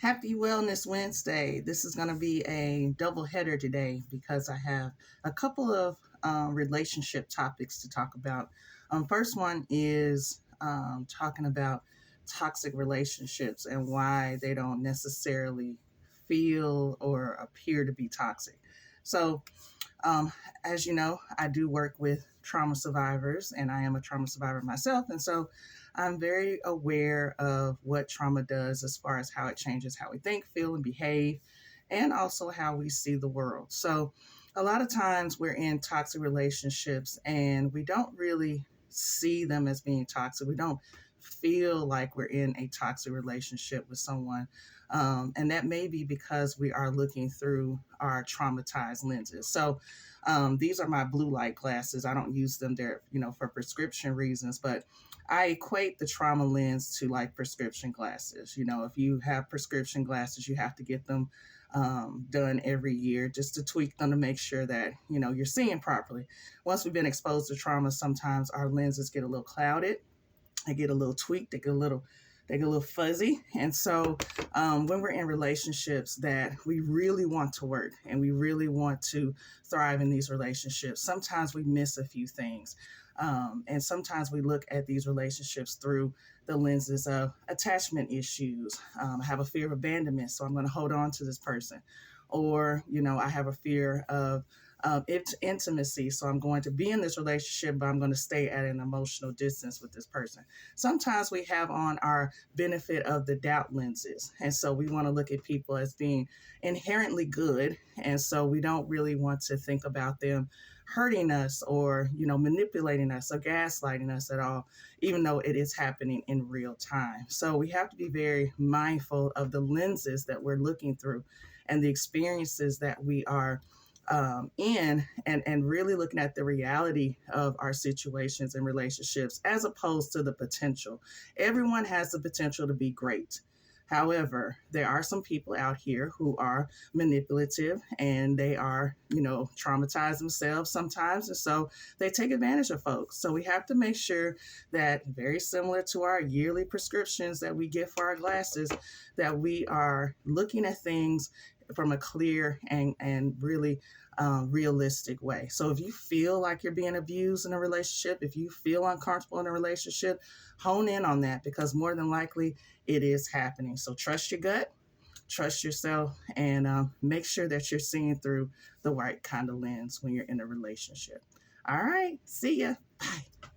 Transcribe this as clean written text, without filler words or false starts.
Happy Wellness Wednesday. This is going to be a double header today because I have a couple of relationship topics to talk about. First one is talking about toxic relationships and why they don't necessarily feel or appear to be toxic. So, um, as you know, I do work with trauma survivors, and I am a trauma survivor myself. And so I'm very aware of what trauma does as far as how it changes how we think, feel, and behave, and also how we see the world. So a lot of times we're in toxic relationships and we don't really see them as being toxic. We don't feel like we're in a toxic relationship with someone. And that may be because we are looking through our traumatized lenses. So these are my blue light glasses. I don't use them there, for prescription reasons, but I equate the trauma lens to like prescription glasses. If you have prescription glasses, you have to get them done every year just to tweak them to make sure that, you're seeing properly. Once we've been exposed to trauma, sometimes our lenses get a little clouded. They get a little tweaked. They get a little fuzzy. And so when we're in relationships that we really want to work and we really want to thrive in these relationships, sometimes we miss a few things. And sometimes we look at these relationships through the lenses of attachment issues. I have a fear of abandonment, so I'm going to hold on to this person. Or, I have a fear of it's intimacy. So I'm going to be in this relationship, but I'm going to stay at an emotional distance with this person. Sometimes we have on our benefit of the doubt lenses. And so we want to look at people as being inherently good. And so we don't really want to think about them hurting us or, manipulating us or gaslighting us at all, even though it is happening in real time. So we have to be very mindful of the lenses that we're looking through and the experiences that we are in and really looking at the reality of our situations and relationships as opposed to the potential. Everyone has the potential to be great. However, there are some people out here who are manipulative and they are, traumatized themselves sometimes. And so they take advantage of folks. So we have to make sure that, very similar to our yearly prescriptions that we get for our glasses, that we are looking at things from a clear and really realistic way. So if you feel like you're being abused in a relationship, if you feel uncomfortable in a relationship, hone in on that because more than likely it is happening. So trust your gut, trust yourself, and make sure that you're seeing through the right kind of lens when you're in a relationship. All right, see ya. Bye.